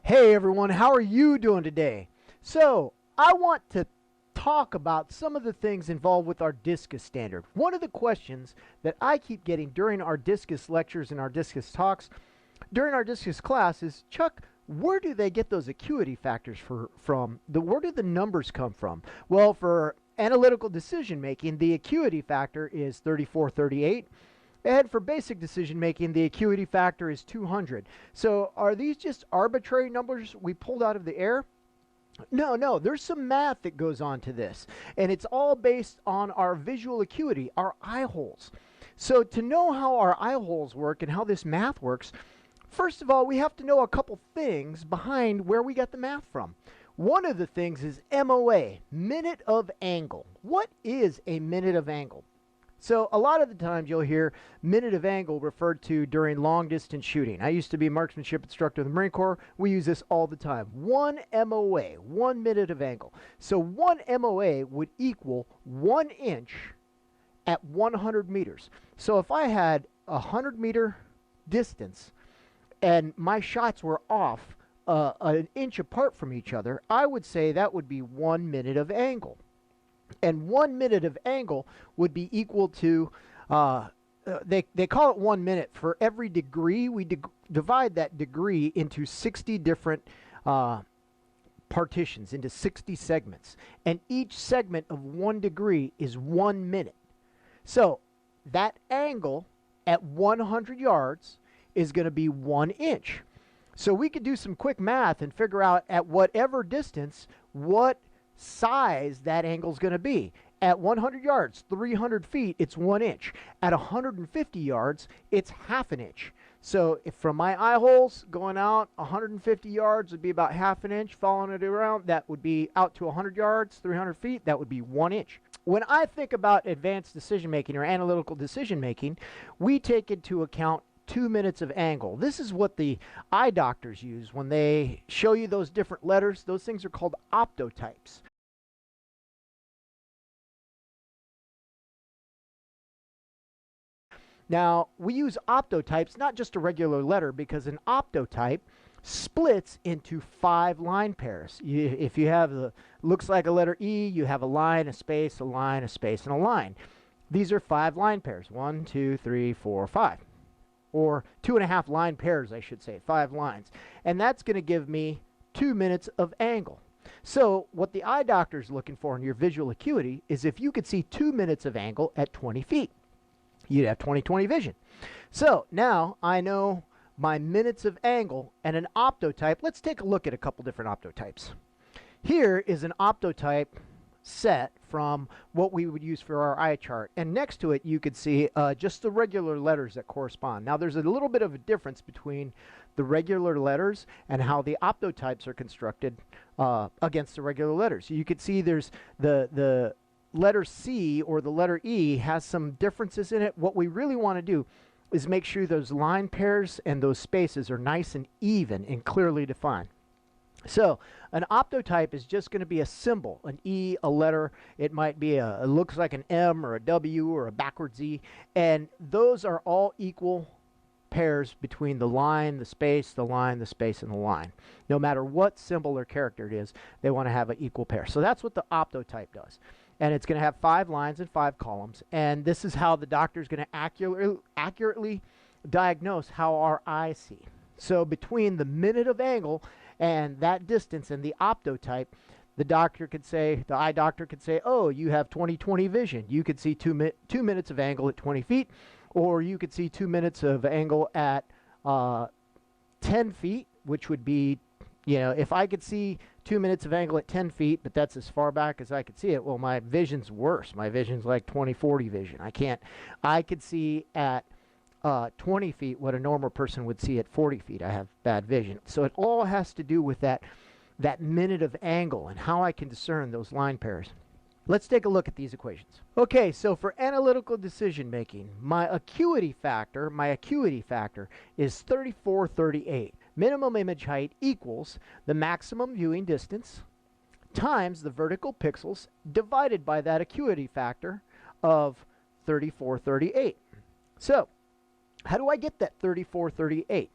Hey everyone, how are you doing today? So, I want to talk about some of the things involved with our discus standard. One of the questions that I keep getting during our discus lectures and our discus talks, during our discus class is, Chuck, where do they get those acuity factors from? Where do the numbers come from? Well, for analytical decision making, the acuity factor is 3438. And for basic decision making, the acuity factor is 200. So are these just arbitrary numbers we pulled out of the air? No, there's some math that goes on to this. And it's all based on our visual acuity, our eye holes. So to know how our eye holes work and how this math works, first of all, we have to know a couple things behind where we got the math from. One of the things is MOA, minute of angle. What is a minute of angle? So a lot of the times you'll hear minute of angle referred to during long distance shooting. I used to be a marksmanship instructor in the Marine Corps. We use this all the time. 1 MOA, 1 minute of angle. So 1 MOA would equal 1 inch at 100 meters. So if I had a 100-meter distance and my shots were off an inch apart from each other, I would say that would be 1 minute of angle. And 1 minute of angle would be equal to, they call it 1 minute. For every degree, we divide that degree into 60 different partitions, into 60 segments. And each segment of 1 degree is 1 minute. So that angle at 100 yards is going to be 1 inch. So we could do some quick math and figure out at whatever distance what size that angle is going to be. At 100 yards, 300 feet, it's 1 inch. At 150 yards, it's half an inch. So if from my eye holes going out 150 yards would be about half an inch, following it around, that would be out to 100 yards, 300 feet, that would be 1 inch. When I think about advanced decision making or analytical decision making, we take into account 2 minutes of angle. This is what the eye doctors use when they show you those different letters. Those things are called optotypes. Now, we use optotypes, not just a regular letter, because an optotype splits into 5 line pairs. If you have looks like a letter E, you have a line, a space, a line, a space, and a line. These are 5 line pairs. 1, 2, 3, 4, 5. Or 2.5 line pairs, I should say, 5 lines. And that's going to give me 2 minutes of angle. So what the eye doctor is looking for in your visual acuity is if you could see 2 minutes of angle at 20 feet. You'd have 20/20 vision. So now I know my minutes of angle and an optotype. Let's take a look at a couple different optotypes. Here is an optotype set from what we would use for our eye chart, and next to it you could see just the regular letters that correspond. Now there's a little bit of a difference between the regular letters and how the optotypes are constructed against the regular letters. You could see there's the letter C or the letter E has some differences in it. What we really want to do is make sure those line pairs and those spaces are nice and even and clearly defined. So an optotype is just going to be a symbol, an E, a letter. It might be it looks like an M or a W or a backwards E, and those are all equal pairs between the line, the space, the line, the space, and the line. No matter what symbol or character it is, they want to have an equal pair. So that's what the optotype does. And it's going to have 5 lines and 5 columns. And this is how the doctor is going to accurately diagnose how our eyes see. So between the minute of angle and that distance and the optotype, the eye doctor could say, oh, you have 20/20 vision. You could see 2 minutes of angle at 20 feet, or you could see 2 minutes of angle at 10 feet, which would be, if I could see 2 minutes of angle at 10 feet, but that's as far back as I could see it, well, my vision's worse. My vision's like 20/40 vision. I could see at 20 feet what a normal person would see at 40 feet. I have bad vision. So it all has to do with that minute of angle and how I can discern those line pairs. Let's take a look at these equations. Okay, so for analytical decision making, my acuity factor is 3438. Minimum image height equals the maximum viewing distance times the vertical pixels divided by that acuity factor of 3438. So how do I get that 3438?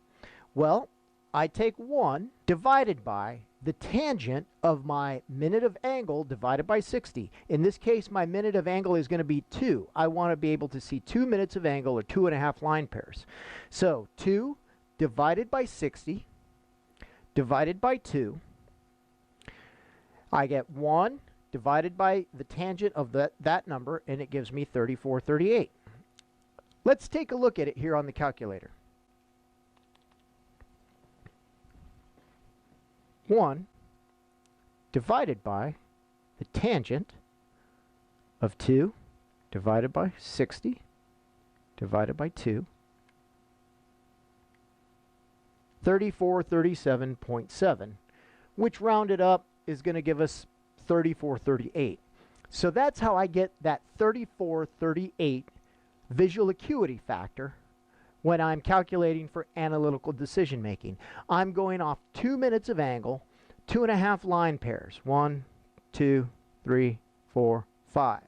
Well, I take 1 divided by the tangent of my minute of angle divided by 60. In this case, my minute of angle is going to be 2. I want to be able to see 2 minutes of angle, or 2.5 line pairs. So 2 divided by 60 divided by 2. I get 1 divided by the tangent of that number, and it gives me 3438. Let's take a look at it here on the calculator. 1 divided by the tangent of 2 divided by 60 divided by 2, 3437.7, which rounded up is going to give us 3438. So that's how I get that 3438 visual acuity factor when I'm calculating for analytical decision making. I'm going off 2 minutes of angle, 2.5 line pairs. 1, 2, 3, 4, 5.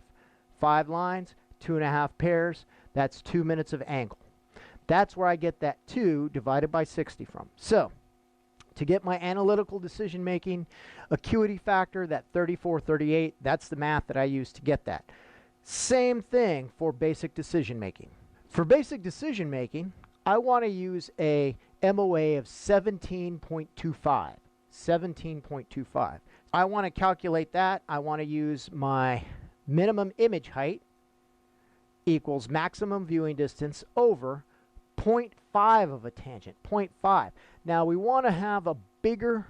5 lines, 2.5 pairs. That's 2 minutes of angle. That's where I get that 2 divided by 60 from. So, to get my analytical decision making acuity factor, that 3438, that's the math that I use to get that. Same thing for basic decision making. For basic decision making, I want to use a MOA of 17.25. 17.25. I want to calculate that. I want to use my minimum image height equals maximum viewing distance over 0.5 of a tangent. 0.5. Now we want to have a bigger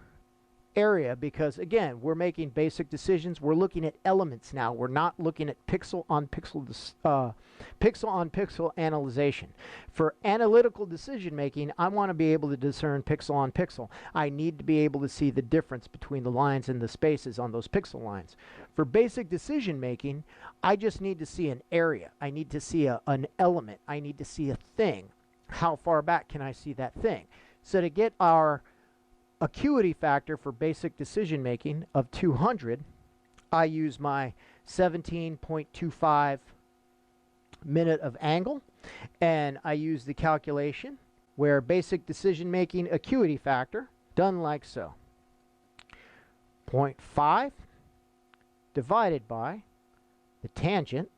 area because, again, we're making basic decisions. We're looking at elements now. We're not looking at pixel on pixel analyzation. For analytical decision making, I want to be able to discern pixel on pixel. I need to be able to see the difference between the lines and the spaces on those pixel lines. For basic decision making, I just need to see an area. I need to see an element. I need to see a thing. How far back can I see that thing? So to get our acuity factor for basic decision making of 200, I use my 17.25 minute of angle, and I use the calculation where basic decision making acuity factor done like so. 0.5 divided by the tangent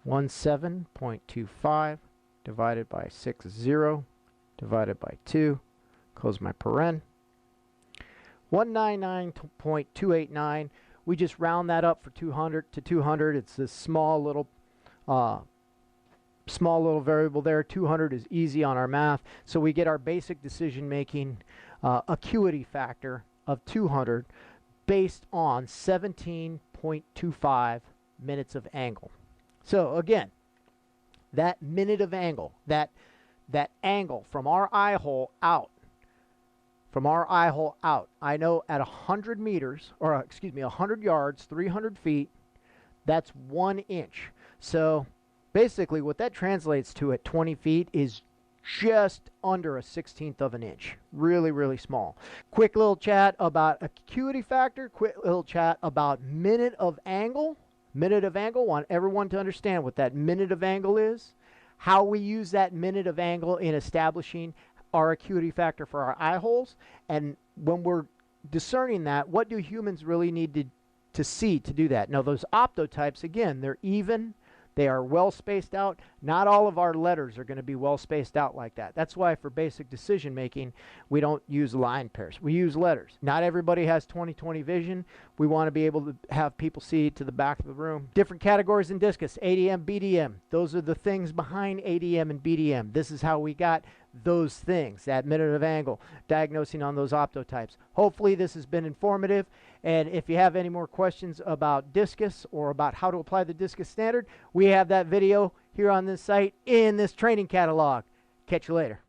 17.25 divided by 60 divided by 2, close my paren. 199.289. We just round that up for 200 to 200. It's this small little variable there. 200 is easy on our math. So we get our basic decision making acuity factor of 200 based on 17.25 minutes of angle. So again, that minute of angle, that angle from our eye hole out, I know at 100 meters, or excuse me, 100 yards, 300 feet, that's 1 inch. So basically what that translates to at 20 feet is just under a 1/16 of an inch. Really, really small. Quick little chat about acuity factor, quick little chat about minute of angle. Minute of angle, want everyone to understand what that minute of angle is, how we use that minute of angle in establishing our acuity factor for our eye holes, and when we're discerning that, what do humans really need to see to do that? Now those optotypes, again, they're even, they are well spaced out. Not all of our letters are going to be well spaced out like that. That's why for basic decision making, we don't use line pairs. We use letters. Not everybody has 20/20 vision. We want to be able to have people see to the back of the room. Different categories in discus, ADM, BDM. Those are the things behind ADM and BDM. This is how we got those things, that minute of angle, diagnosing on those optotypes. Hopefully this has been informative, and if you have any more questions about discus or about how to apply the discus standard, we have that video here on this site in this training catalog. Catch you later.